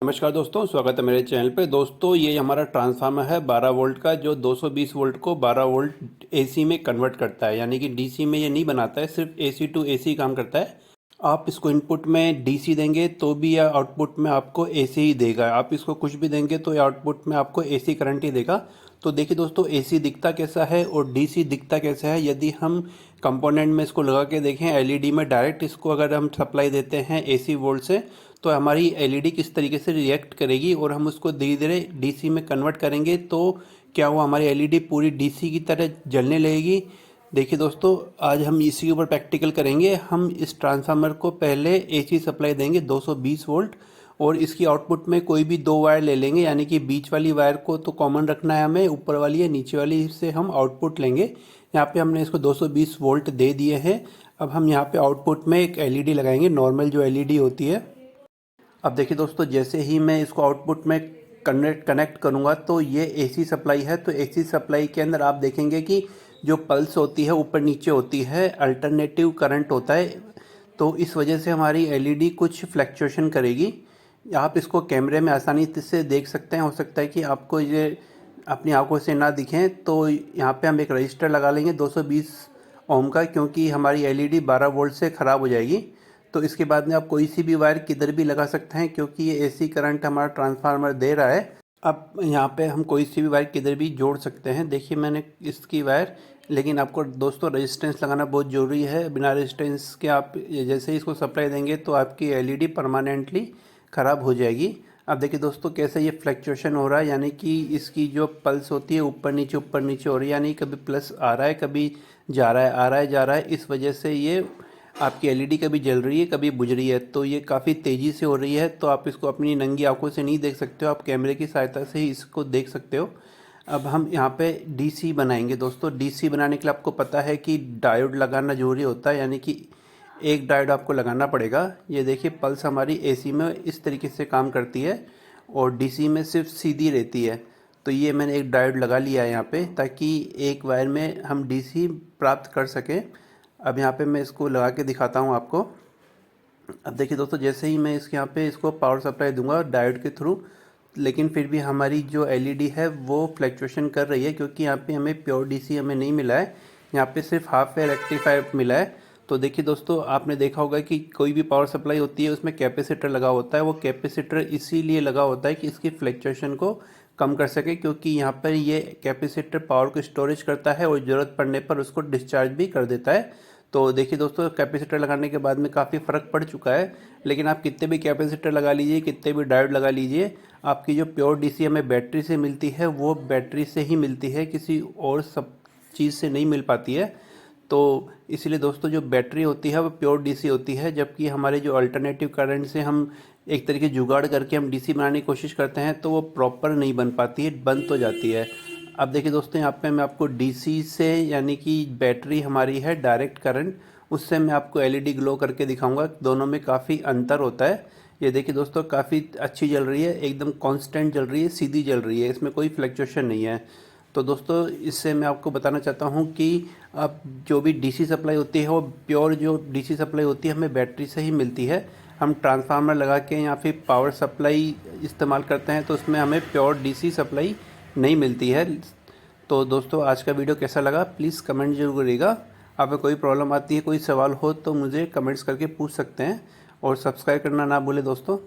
नमस्कार दोस्तों, स्वागत है मेरे चैनल पे। दोस्तों ये हमारा ट्रांसफार्मर है 12 वोल्ट का, जो 220 वोल्ट को 12 वोल्ट एसी में कन्वर्ट करता है। यानी कि डीसी में ये नहीं बनाता है, सिर्फ एसी टू एसी काम करता है। आप इसको इनपुट में डीसी देंगे तो भी यह आउटपुट में आपको एसी ही देगा। आप इसको कुछ भी देंगे तो ये आउटपुट में आपको एसी करंट ही देगा। तो देखिए दोस्तों, एसी दिखता कैसा है और डीसी दिखता कैसा है। यदि हम कंपोनेंट में इसको लगा के देखें एलईडी में, डायरेक्ट इसको अगर हम सप्लाई देते हैं एसी वोल्ट से, तो हमारी एलईडी किस तरीके से रिएक्ट करेगी और हम उसको धीरे धीरे डीसी में कन्वर्ट करेंगे तो क्या वो हमारी एलईडी पूरी डीसी की तरह जलने लगेगी। देखिए दोस्तों, आज हम इसी के ऊपर प्रैक्टिकल करेंगे। हम इस ट्रांसफार्मर को पहले एसी सप्लाई देंगे 220 वोल्ट, और इसकी आउटपुट में कोई भी दो वायर ले लेंगे। यानी कि बीच वाली वायर को तो कॉमन रखना है हमें, ऊपर वाली या नीचे वाली से हम आउटपुट लेंगे। यहाँ पे हमने इसको 220 वोल्ट दे दिए हैं। अब हम यहाँ पे आउटपुट में एक एलईडी लगाएंगे, नॉर्मल जो एलईडी होती है। अब देखिए दोस्तों, जैसे ही मैं इसको आउटपुट में कनेक्ट करूँगा तो ये एसी सप्लाई है। तो एसी सप्लाई के अंदर आप देखेंगे कि जो पल्स होती है ऊपर नीचे होती है, अल्टरनेटिव करंट होता है। तो इस वजह से हमारी एलईडी कुछ फ्लैक्चुएशन करेगी। आप इसको कैमरे में आसानी से देख सकते हैं। हो सकता है कि आपको ये अपनी आंखों से ना दिखें, तो यहाँ पे हम एक रजिस्टर लगा लेंगे 220 ओम का, क्योंकि हमारी एलईडी 12 वोल्ट से ख़राब हो जाएगी। तो इसके बाद में आप कोई सी भी वायर किधर भी लगा सकते हैं, क्योंकि ये एसी करंट हमारा ट्रांसफार्मर दे रहा है। अब यहाँ पे हम कोई सी भी वायर किधर भी जोड़ सकते हैं। देखिए मैंने इसकी वायर, लेकिन आपको दोस्तों रेजिस्टेंस लगाना बहुत ज़रूरी है। बिना रेजिस्टेंस के आप जैसे ही इसको सप्लाई देंगे तो आपकी एलईडी परमानेंटली ख़राब हो जाएगी। अब देखिए दोस्तों, कैसे ये फ्लैक्चुएशन हो रहा है। यानी कि इसकी जो पल्स होती है ऊपर नीचे हो रही है। यानी कभी प्लस आ रहा है, कभी जा रहा है, आ रहा है, जा रहा है। इस वजह से ये आपकी एलईडी कभी जल रही है, कभी बुझ रही है। तो ये काफ़ी तेज़ी से हो रही है। तो आप इसको अपनी नंगी आंखों से नहीं देख सकते हो, आप कैमरे की सहायता से ही इसको देख सकते हो। अब हम यहाँ पे डीसी बनाएंगे दोस्तों। डीसी बनाने के लिए आपको पता है कि डायोड लगाना जरूरी होता है। यानी कि एक डायोड आपको लगाना पड़ेगा। ये देखिए, पल्स हमारी एसी में इस तरीके से काम करती है और डीसी में सिर्फ सीधी रहती है। तो ये मैंने एक डायोड लगा लिया है यहाँ पे, ताकि एक वायर में हम डीसी प्राप्त कर सकें। अब यहाँ पे मैं इसको लगा के दिखाता हूँ आपको। अब देखिए दोस्तों, जैसे ही मैं इसके यहाँ पे इसको पावर सप्लाई दूंगा डायोड के थ्रू, लेकिन फिर भी हमारी जो एलईडी है वो फ्लैक्चुएशन कर रही है, क्योंकि यहाँ पे हमें प्योर डीसी हमें नहीं मिला है। यहाँ पे सिर्फ हाफ वेव रेक्टिफायर मिला है। तो देखिए दोस्तों, आपने देखा होगा कि कोई भी पावर सप्लाई होती है उसमें कैपेसिटर लगा होता है। वो कैपेसिटर इसीलिए लगा होता है कि इसकी फ्लैक्चुएशन को कम कर सके, क्योंकि यहाँ पर ये कैपेसिटर पावर को स्टोरेज करता है और ज़रूरत पड़ने पर उसको डिस्चार्ज भी कर देता है। तो देखिए दोस्तों, कैपेसिटर लगाने के बाद में काफ़ी फ़र्क पड़ चुका है। लेकिन आप कितने भी कैपेसिटर लगा लीजिए, कितने भी डायोड लगा लीजिए, आपकी जो प्योर डीसी हमें बैटरी से मिलती है वो बैटरी से ही मिलती है, किसी और सब चीज़ से नहीं मिल पाती है। तो इसलिए दोस्तों, जो बैटरी होती है वो प्योर डीसी होती है, जबकि हमारे जो अल्टरनेटिव करंट से हम एक तरीके जुगाड़ करके हम डीसी बनाने की कोशिश करते हैं तो वो प्रॉपर नहीं बन पाती है, बन तो जाती है। अब देखिए दोस्तों, यहाँ पे मैं आपको डीसी से, यानी कि बैटरी हमारी है डायरेक्ट करंट, उससे मैं आपको एलईडी ग्लो करके दिखाऊंगा। दोनों में काफ़ी अंतर होता है। ये देखिए दोस्तों, काफ़ी अच्छी जल रही है, एकदम कांस्टेंट जल रही है, सीधी जल रही है, इसमें कोई फ्लैक्चुएशन नहीं है। तो दोस्तों, इससे मैं आपको बताना चाहता हूँ कि अब जो भी डीसी सप्लाई होती है वो प्योर जो डीसी सप्लाई होती है हमें बैटरी से ही मिलती है। हम ट्रांसफार्मर लगा के या फिर पावर सप्लाई इस्तेमाल करते हैं तो उसमें हमें प्योर डीसी सप्लाई नहीं मिलती है। तो दोस्तों, आज का वीडियो कैसा लगा प्लीज़ कमेंट जरूर करिएगा। आपको कोई प्रॉब्लम आती है, कोई सवाल हो तो मुझे कमेंट्स करके पूछ सकते हैं, और सब्सक्राइब करना ना भूलें दोस्तों।